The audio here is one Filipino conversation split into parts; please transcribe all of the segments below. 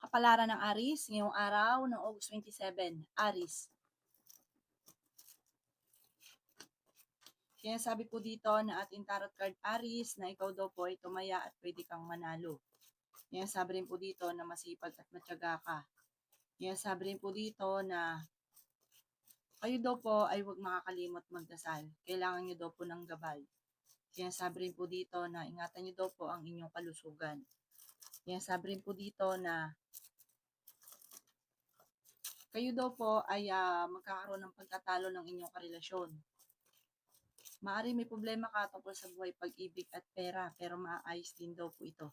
Kapalaran ng Aris ngayong araw ng August 27. Aris. Sinasabi po dito na ating tarot card Aris na ikaw daw po ay tumaya at pwede kang manalo. Sinasabi rin po dito na masipag at matyaga ka. Sinasabi rin po dito na kayo daw po ay huwag makakalimot magdasal. Kailangan nyo daw po ng gabay. Sinasabi rin po dito na ingatan nyo daw po ang inyong kalusugan. Sinasabi rin po dito na kayo daw po ay magkakaroon ng pagtatalo ng inyong karelasyon. Maari may problema ka tungkol sa buhay, pag-ibig at pera, pero maayos din daw po ito.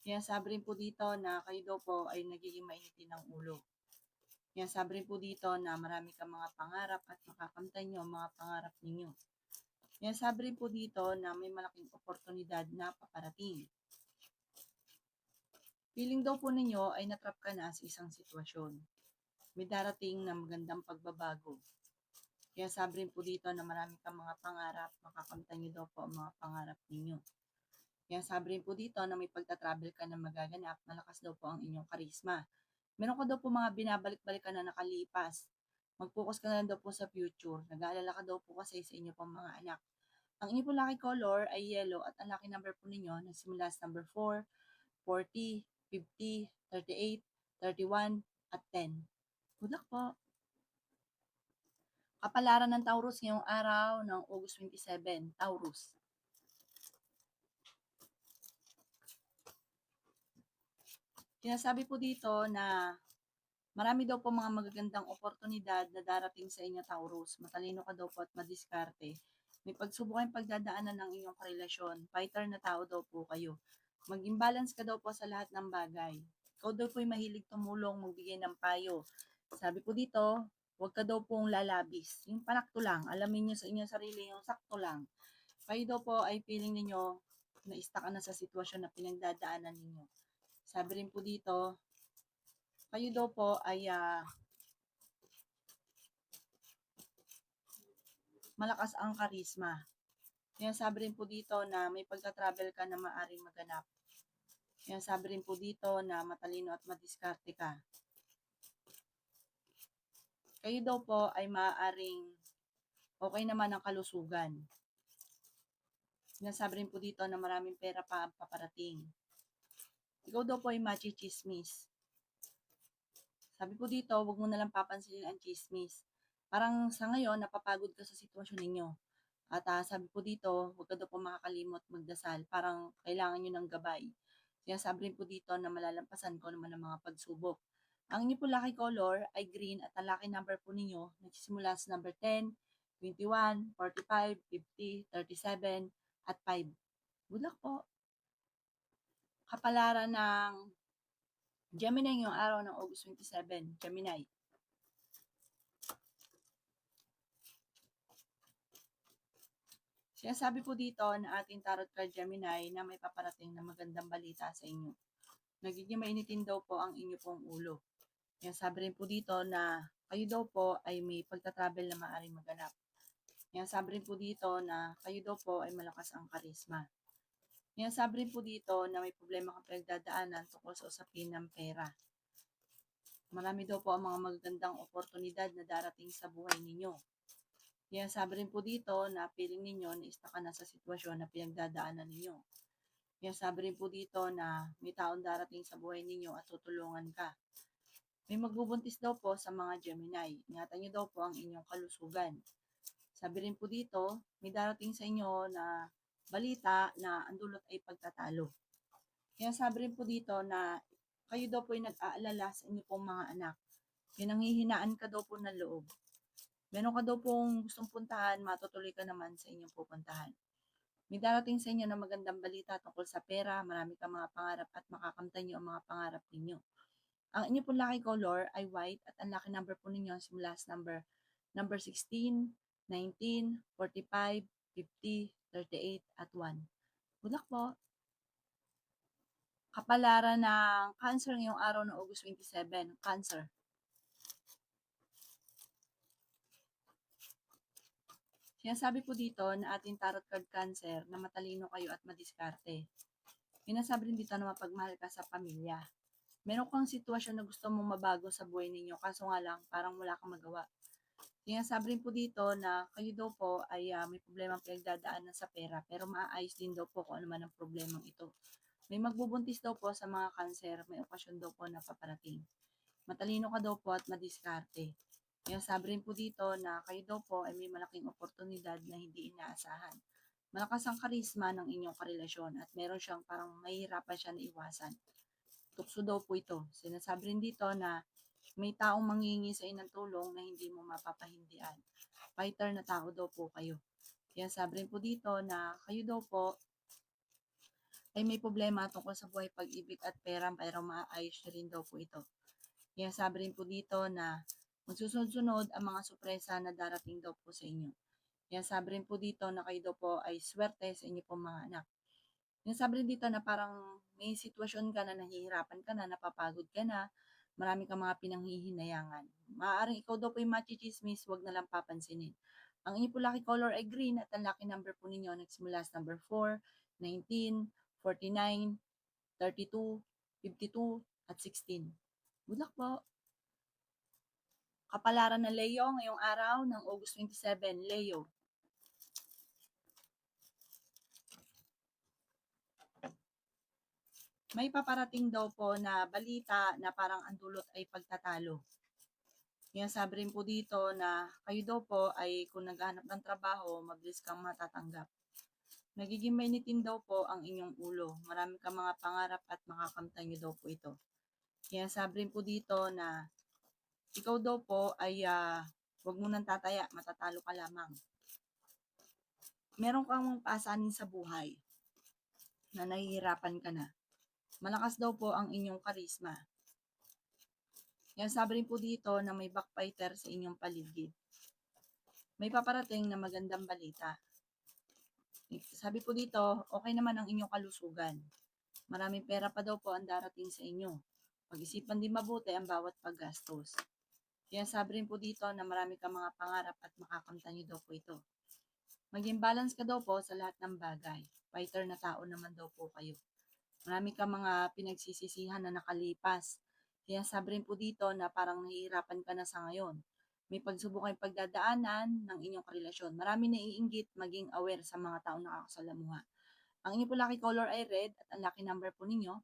Sinasabi rin po dito na kayo daw po ay nagiging mainitin ng ulo. Sinasabi rin po dito na marami kang mga pangarap at makakamtan nyo ang mga pangarap ninyo. Sinasabi rin po dito na may malaking oportunidad na paparating. Feeling daw po ninyo ay natrap ka na sa isang sitwasyon. May darating na magandang pagbabago. Kaya sabi rin po dito na marami kang mga pangarap, makakamtan nyo daw po ang mga pangarap ninyo. Kaya sabi rin po dito na may pagta-travel ka na magaganap, malakas daw po ang inyong karisma. Meron ka daw po mga binabalik-balikan na nakalipas. Mag-focus ka na lang daw po sa future. Nag-aalala ka daw po kasi sa inyo pong mga anak. Ang inyo po lucky color ay yellow at ang lucky number po ninyo nagsimula sa number 4, 40, 50, 38, 31, at 10. Good luck po! Kapalaran ng Taurus ngayong araw ng August 27. Taurus. Sinasabi po dito na marami daw po mga magagandang oportunidad na darating sa inyo, Taurus. Matalino ka daw po at madiskarte. May pagsubok kayong pagdadaanan ng inyong karelasyon. Fighter na tao daw po kayo. Mag-imbalance ka daw po sa lahat ng bagay. Ikaw daw po ay mahilig tumulong, magbigay ng payo. Sabi po dito, huwag ka daw pong lalabis. Yung panakto lang, alamin nyo sa inyong sarili, yung sakto lang. Kayo daw po ay feeling ninyo na stuck na sa sitwasyon na pinagdadaanan ninyo. Sabi rin po dito, kayo daw po ay malakas ang karisma. Sabi rin po dito na may pagta-travel ka na maaaring maganap. Sabi rin po dito na matalino at madiskarte ka. Kayo daw po ay maaaring okay naman ang kalusugan. Sinasabi rin po dito na maraming pera pa ang paparating. Ikaw daw po ay machichismis. Sabi po dito, huwag mo nalang papansinin ang chismis. Parang sa ngayon, napapagod ka sa sitwasyon ninyo. At sabi po dito, huwag ka daw po makakalimot magdasal. Parang kailangan nyo ng gabay. Sabi rin po dito na malalampasan ko naman ang mga pagsubok. Ang inyo po lucky color ay green at ang lucky number po ninyo nagsisimula sa number 10, 21, 45, 50, 37, at 5. Good luck po! Kapalaran ng Gemini ngayong araw ng August 27. Gemini. Sinasabi po dito na ating tarot card Gemini na may paparating na magandang balita sa inyo. Nagiging mainitin daw po ang inyo pong ulo. Sabi rin po dito na kayo daw po ay may pagta-travel na maaaring maganap. Sabi rin po dito na kayo daw po ay malakas ang karisma. Sabi rin po dito na may problema kang pinagdadaanan tungkol sa usapin ng pera. Marami daw po ang mga magagandang oportunidad na darating sa buhay ninyo. Sabi rin po dito na feeling ninyo na stuck ka na sa sitwasyon na pinagdadaanan ninyo. Sabi rin po dito na may taong darating sa buhay ninyo at tutulungan ka. May magbubuntis daw po sa mga Gemini. Ingatan nyo daw po ang inyong kalusugan. Sabi rin po dito, may darating sa inyo na balita na ang dulot ay pagtatalo. Sabi rin po dito na kayo daw po ay nag-aalala sa inyo pong mga anak. Pinanghihinaan ka daw po ng loob. Meron ka daw pong gustong puntahan, matutuloy ka naman sa inyong pupuntahan. May darating sa inyo na magandang balita tungkol sa pera, marami kang mga pangarap at makakamtan nyo ang mga pangarap ninyo. Ang inyo pong lucky color ay white at ang lucky number po ninyo simula sa number 16, 19, 45, 50, 38, at 1. Good luck po! Kapalaran ng Cancer ngayong araw ng August 27. Cancer. Sinasabi po dito na ating tarot card Cancer na matalino kayo at madiskarte. Sinasabi rin dito na mapagmahal ka sa pamilya. Meron kang sitwasyon na gusto mong mabago sa buhay ninyo kaso nga lang parang wala kang magawa. Sinasabi rin po dito na kayo daw po ay may problemang pinagdadaanan sa pera pero maaayos din daw po kung ano man ang problemang ito. May magbubuntis daw po sa mga kanser, may okasyon daw po na paparating. Matalino ka daw po at madiskarte. Kaya sabi rin po dito na kayo daw po ay may malaking oportunidad na hindi inaasahan. Malakas ang karisma ng inyong karelasyon at meron siyang parang mahihirapan siya na iwasan. Tukso daw po ito. Sinasabi rin dito na may taong manghihingi sa inang tulong na hindi mo mapapahindian. Fighter na tao daw po kayo. Kaya sabi rin po dito na kayo daw po ay may problema tungkol sa buhay pag-ibig at pera pero maayos nyo rin daw po ito. Kaya sabi rin po dito na magsusunod-sunod ang mga sorpresa na darating daw po sa inyo. Kaya sabi rin po dito na kayo daw po ay swerte sa inyo pong mga anak. Kaya sabi rin dito na parang may sitwasyon ka na nahihirapan ka na, napapagod ka na, marami kang mga pinanghihinayangan. Maaaring ikaw daw po yung machichismis, wag na lang papansinin. Ang inyo po lucky color ay green at ang lucky number po ninyo nagsimula sa number 4, 19, 49, 32, 52, at 16. Good luck po! Kapalaran ng Leo ngayong araw ng August 27, Leo. May paparating daw po na balita na parang ang dulot ay pagtatalo. Kaya sabi rin po dito na kayo daw po ay kung naghahanap ng trabaho, mabilis kang matatanggap. Nagiging mainitin daw po ang inyong ulo. Marami kang mga pangarap at makakamtan nyo daw po ito. Kaya sabi rin po dito na ikaw daw po ay huwag mo nang tataya, matatalo ka lamang. Meron kang paasanin sa buhay na nahihirapan ka na. Malakas daw po ang inyong karisma. Yan sabi rin po dito na may backfighter sa inyong paligid. May paparating na magandang balita. Sabi po dito, okay naman ang inyong kalusugan. Maraming pera pa daw po ang darating sa inyo. Pag-isipan din mabuti ang bawat paggastos. Kaya sabi rin po dito na marami kang mga pangarap at makakamtan niyo daw po ito. Maging balance ka daw po sa lahat ng bagay. Fighter na tao naman daw po kayo. Marami kang mga pinagsisisihan na nakalipas. Kaya sabi rin po dito na parang nahihirapan ka na sa ngayon. May pagsubok kayong pagdadaanan ng inyong karelasyon. Marami naiinggit maging aware sa mga taong nakakasalamuha. Ang inyong po lucky color ay red at ang lucky number po ninyo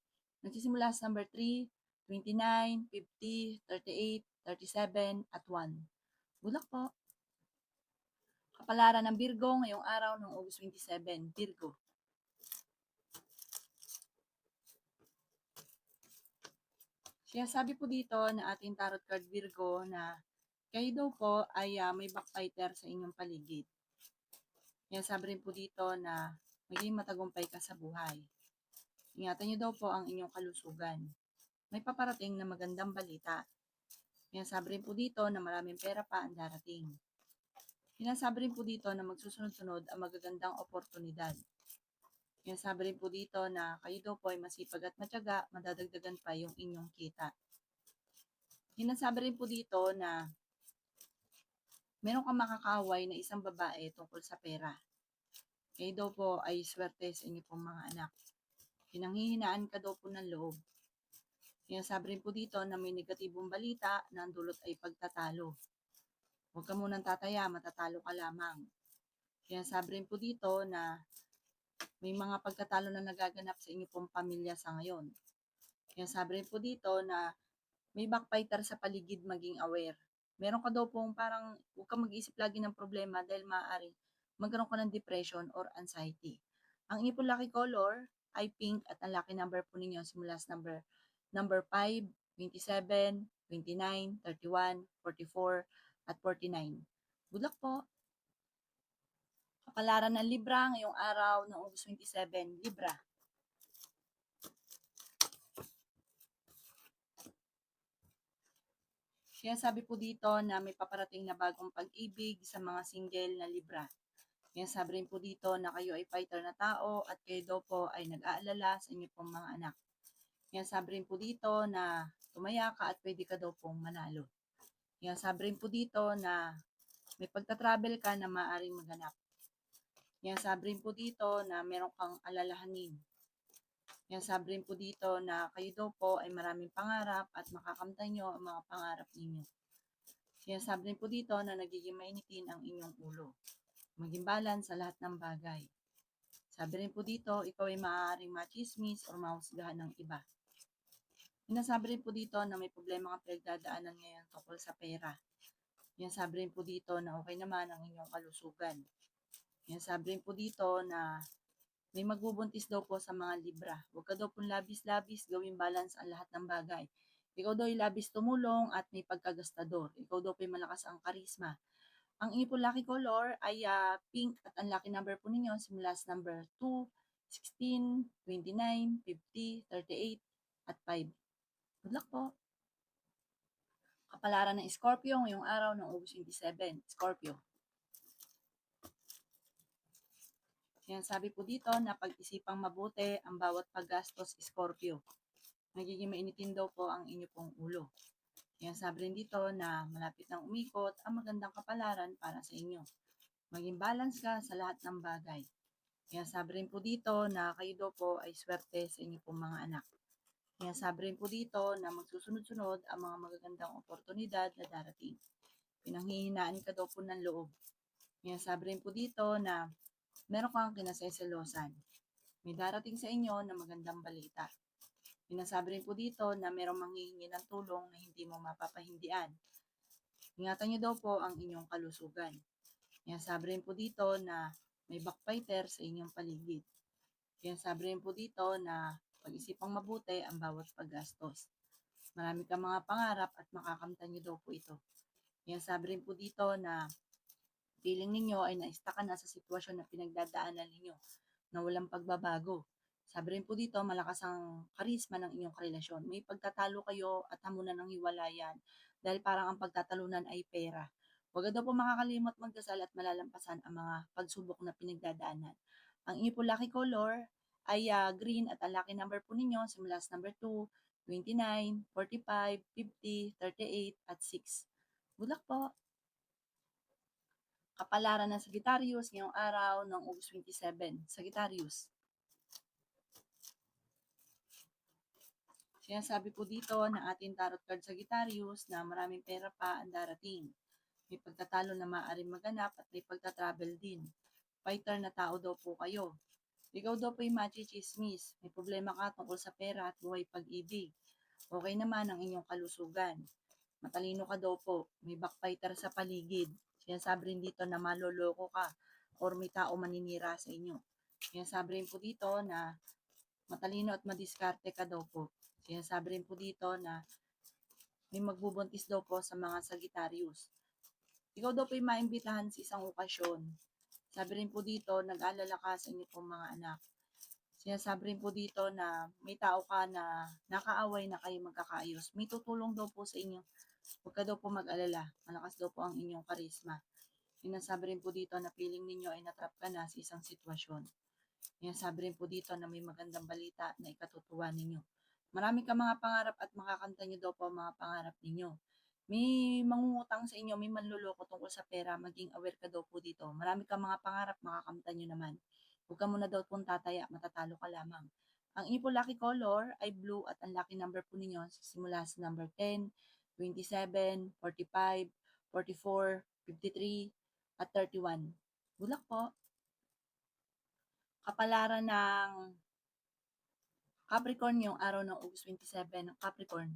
nagsisimula sa number 3, 29, 50, 38, 37, at 1. Good luck po! Kapalaran ng Virgo ngayong araw ng August 27, Virgo. Kaya sabi po dito na ating tarot card Virgo na kayo daw po ay may backfighter sa inyong paligid. Kaya sabi rin po dito na maging matagumpay ka sa buhay. Ingatan niyo daw po ang inyong kalusugan. May paparating na magandang balita. Kaya sabi rin po dito na maraming pera pa ang darating. Sinasabi rin po dito na magsusunod-sunod ang magagandang oportunidad. Kaya sabi rin po dito na kayo daw po ay masipag at matyaga, madadagdagan pa yung inyong kita. Sinasabi rin po dito na meron kang makakaaway na isang babae tungkol sa pera. Kayo daw po ay swerte sa inyo pong mga anak. Pinanghihinaan ka daw po ng loob. Kaya sabi rin po dito na may negatibong balita na ang dulot ay pagtatalo. Huwag ka munang tataya, matatalo ka lamang. Kaya sabi rin po dito na may mga pagtatalo na nagaganap sa inyo pong pamilya sa ngayon. Kaya sabi rin po dito na may backfighter sa paligid, maging aware. Meron ka daw pong parang huwag kang mag-iisip lagi ng problema dahil maaaring magkaroon ka ng depression or anxiety. Ang inyong pong lucky color ay pink at ang lucky number po ninyo simula sa number 5, 27, 29, 31, 44, at 49. Good luck po! Kapalaran ng Libra ngayong araw ng August 27, Libra. Kaya sabi po dito na may paparating na bagong pag-ibig sa mga single na Libra. Kaya sabi rin po dito na kayo ay fighter na tao at kayo daw po ay nag-aalala sa inyo pong mga anak. Kaya sabi rin po dito na tumaya ka at pwede ka daw pong manalo. Kaya sabi rin po dito na may pagta-travel ka na maaaring maganap. Kaya sabi rin po dito na meron kang alalahanin. Yan, sabi rin po dito na kayo daw po ay maraming pangarap at makakamtan nyo ang mga pangarap ninyo. Sinasabi rin po dito na nagiging mainitin ang inyong ulo. Maging balance sa lahat ng bagay. Sabi rin po dito, ikaw ay maaaring machismis o mahusgahan ng iba. Sinasabi rin po dito na may problema kang pinagdadaanan ngayon tungkol sa pera. Yan, sabi rin po dito na okay naman ang inyong kalusugan. Yan, sabi rin po dito na may magbubuntis daw po sa mga Libra. Huwag ka daw pong labis-labis, gawing balance ang lahat ng bagay. Ikaw daw ay labis tumulong at may pagkagastador. Ikaw daw po ay malakas ang karisma. Ang inyo po lucky color ay pink at ang lucky number po ninyo simula sa number 2, 16, 29, 50, 38, at 5. Good luck po! Kapalaran ng Scorpio ngayong araw ng August 27. Scorpio. Sinasabi po dito na pag-isipang mabuti ang bawat paggastos, Scorpio. Nagiging mainitin daw po ang inyo pong ulo. Sinasabi rin dito na malapit nang umikot ang magandang kapalaran para sa inyo. Maging balance ka sa lahat ng bagay. Sinasabi rin po dito na kayo daw po ay swerte sa inyo pong mga anak. Sinasabi rin po dito na magsusunod-sunod ang mga magagandang oportunidad na darating. Pinanghihinaan ka daw po ng loob. Sinasabi rin po dito na meron kang kinaseselosan. May darating sa inyo na magandang balita. Sinasabi rin po dito na merong manghihingi ng tulong na hindi mo mapapahindian. Ingatan niyo daw po ang inyong kalusugan. Sinasabi rin po dito na may backbiter sa inyong paligid. Sinasabi rin po dito na pag-isipang mabuti ang bawat paggastos. Marami kang mga pangarap at makakamtan niyo daw po ito. Sinasabi rin po dito na feeling ninyo ay na-stuck na sa sitwasyon na pinagdadaanan ninyo na walang pagbabago. Sabi rin po dito, malakas ang karisma ng inyong karelasyon. May pagtatalo kayo at hamunan ng hiwalayan dahil parang ang pagtatalunan ay pera. Huwag daw po makakalimot magdasal at malalampasan ang mga pagsubok na pinagdadaanan. Ang inyo po lucky color ay green at ang lucky number po ninyo simula sa number 2, 29, 45, 50, 38, at 6. Good luck po! Kapalaran ng Sagittarius ngayong araw ng August 27. Sagittarius. Sinasabi po dito ng ating tarot card Sagittarius na maraming pera pa ang darating. May pagtatalo na maaaring maganap at may pagtatravel din. Fighter na tao daw po kayo. Ikaw daw po yung machismis. May problema ka tungkol sa pera at buhay pag-ibig. Okay naman ang inyong kalusugan. Matalino ka daw po. May backfighter sa paligid. Sinasabi rin dito na maloloko ka or may tao maninira sa inyo. Sinasabi rin po dito na matalino at madiskarte ka daw po. Sinasabi rin po dito na may magbubuntis daw po sa mga Sagittarius. Ikaw daw po ay maimbitahan sa isang okasyon. Sabi rin po dito, nag-alala ka sa inyo pong mga anak. Sinasabi rin po dito na may tao ka na nakaaway na kayo magkakaayos. May tutulong daw po sa inyo. Huwag ka daw po mag-alala. Malakas daw po ang inyong karisma. Sinasabi rin po dito na feeling ninyo ay natrap ka na sa isang sitwasyon. Sinasabi rin po dito na may magandang balita na ikatutuwa ninyo. Marami ka mga pangarap at makakanta nyo daw po ang mga pangarap ninyo. May mangungutang sa inyo, may manluloko tungkol sa pera, maging aware ka daw po dito. Marami ka mga pangarap, makakamtan nyo naman. Huwag ka muna daw pong tataya, matatalo ka lamang. Ang inyo po lucky color ay blue at ang lucky number po ninyo simula sa number 10, 27, 45, 44, 53, at 31. Good luck po! Kapalaran ng Capricorn yung araw ng August 27 ng Capricorn.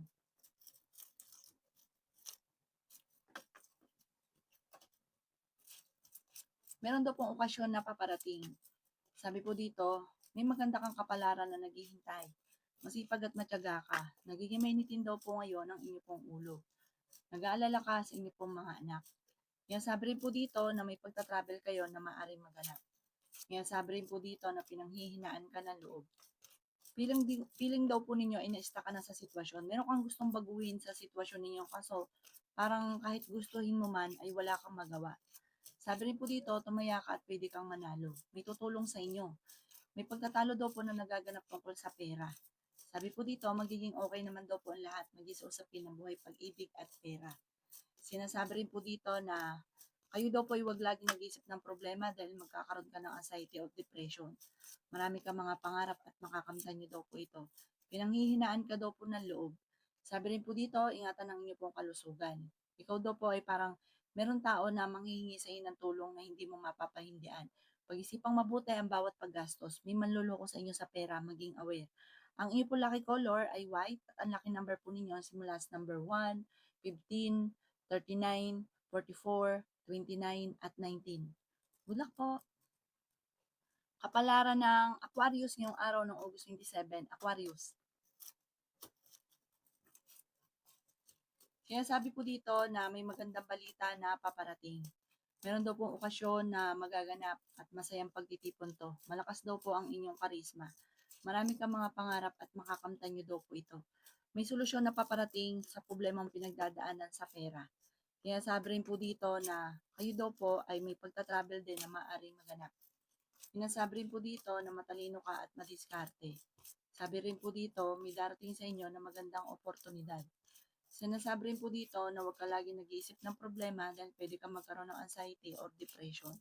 Meron daw pong okasyon na paparating. Sabi po dito, may maganda kang kapalaran na naghihintay. Masipag at matyaga ka. Nagiging mainitin daw po ngayon ang inyo pong ulo. Nag-aalala ka sa inyo pong mga anak. Kaya sabi rin po dito na may pagta-travel kayo na maaaring maganap. Kaya sabi rin po dito na pinanghihinaan ka ng loob. Feeling daw po ninyo ay na-stuck ka na sa sitwasyon. Meron kang gustong baguhin sa sitwasyon ninyo kaso parang kahit gustuhin mo man ay wala kang magawa. Sabi rin po dito, tumaya ka at pwede kang manalo. May tutulong sa inyo. May pagtatalo daw po na nagaganap tungkol sa pera. Sabi po dito, magiging okay naman daw po ang lahat. Maging sa usapin ng buhay, pag-ibig at pera. Sinasabi rin po dito na kayo daw po ay huwag laging nag-iisip ng problema dahil magkakaroon ka ng anxiety or depression. Marami kang mga pangarap at makakamtan niyo daw po ito. Pinanghihinaan ka daw po ng loob. Sabi rin po dito, ingatan ang inyo pong kalusugan. Ikaw daw po ay parang meron tao na manghihingi sa inyo ng tulong na hindi mo mapapahindian. Pag-isipang mabuti ang bawat paggastos. May manluloko sa inyo sa pera, maging aware. Ang inyo po lucky color ay white at ang lucky number po ninyo simula sa number 1, 15, 39, 44, 29, at 19. Good luck po! Kapalaran ng Aquarius ngayong araw ng August 27, Aquarius. Kaya sabi po dito na may magandang balita na paparating. Meron daw pong okasyon na magaganap at masayang pagtitipon to. Malakas daw po ang inyong karisma. Marami kang mga pangarap at makakamtan nyo daw po ito. May solusyon na paparating sa problemang pinagdadaanan sa pera. Kaya sabi rin po dito na kayo daw po ay may pagta-travel din na maaaring maganap. Sinasabi rin po dito na matalino ka at madiskarte. Sabi rin po dito, may darating sa inyo na magandang oportunidad. Sinasabi rin po dito na huwag ka lagi nag-iisip ng problema dahil pwede kang magkaroon ng anxiety or depression.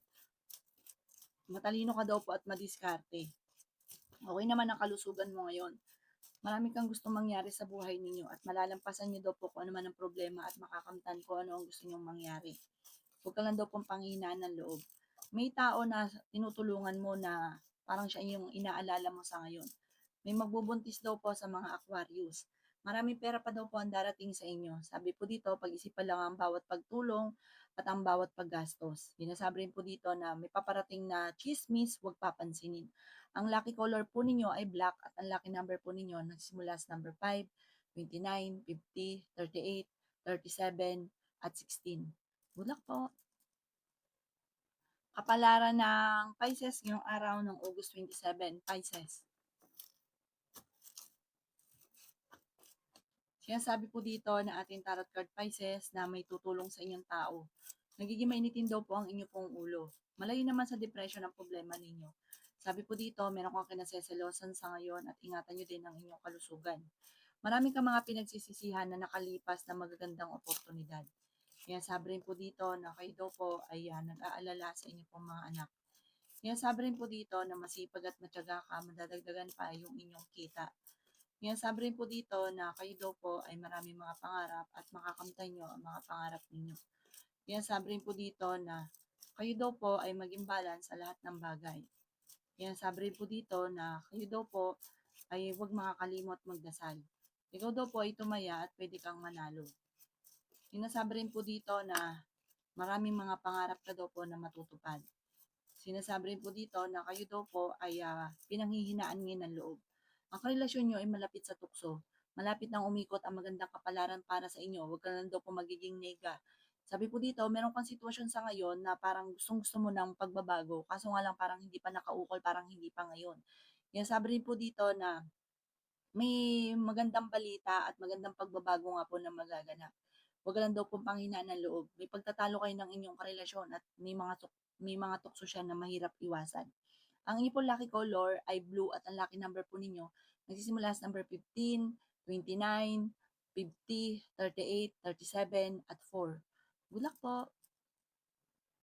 Matalino ka daw po at madiskarte. Okay naman ang kalusugan mo ngayon. Marami kang gustong mangyari sa buhay ninyo at malalampasan niyo daw po kung ano man ang problema at makakamtan ko ano ang gusto niyong mangyari. Huwag ka lang daw pong panghinaan ng loob. May tao na tinutulungan mo na parang siya yung inaalala mo sa ngayon. May magbubuntis daw po sa mga Aquarius. Maraming pera pa daw po ang darating sa inyo. Sabi po dito, pag-isipan lang ang bawat pagtulong at ang bawat paggastos. Sinasabi rin po dito na may paparating na chismis, huwag papansinin. Ang lucky color po ninyo ay black at ang lucky number po ninyo nagsimula sa number 5, 29, 50, 38, 37, at 16. Good luck po! Kapalaran ng Pisces ngayong araw ng August 27, Pisces. Kaya sabi po dito na ating tarot card Pisces na may tutulong sa inyong tao. Nagiging mainitin daw po ang inyo pong ulo. Malayo naman sa depression ang problema ninyo. Sabi po dito, meron kang kinaseselosan sa ngayon at ingatan nyo din ang inyong kalusugan. Marami kang mga pinagsisisihan na nakalipas na magagandang oportunidad. Kaya sabi rin po dito na kayo daw po ay nag-aalala sa inyo pong mga anak. Kaya sabi rin po dito na masipag at matyaga ka, madadagdagan pa yung inyong kita. Kaya sabi rin po dito na kayo daw po ay maraming mga pangarap at makakamtan nyo ang mga pangarap ninyo. Kaya sabi rin po dito na kayo daw po ay maging balance sa lahat ng bagay. Kaya sabi rin po dito na kayo daw po ay huwag makakalimot magdasal. Ikaw daw po ay tumaya at pwede kang manalo. Sinasabi rin po dito na maraming mga pangarap ka daw po na matutupad. Sinasabi rin po dito na kayo daw po ay pinanghihinaan ngayon ng loob. Ang karelasyon nyo ay malapit sa tukso. Malapit nang umikot ang magandang kapalaran para sa inyo. Huwag ka lang daw po magiging nega. Sabi po dito, meron kang sitwasyon sa ngayon na parang gustong-gusto mo ng pagbabago. Kaso nga lang parang hindi pa nakaukol, parang hindi pa ngayon. Yan sabi rin po dito na may magandang balita at magandang pagbabago nga po na magaganap. Huwag lang daw pong panghinaan ng loob. May pagtatalo kayo ng inyong karelasyon at may mga tukso siya na mahirap iwasan. Ang inyo po lucky color ay blue at ang lucky number po ninyo nagsisimula sa number 15, 29, 50, 38, 37, at 4. Good luck po!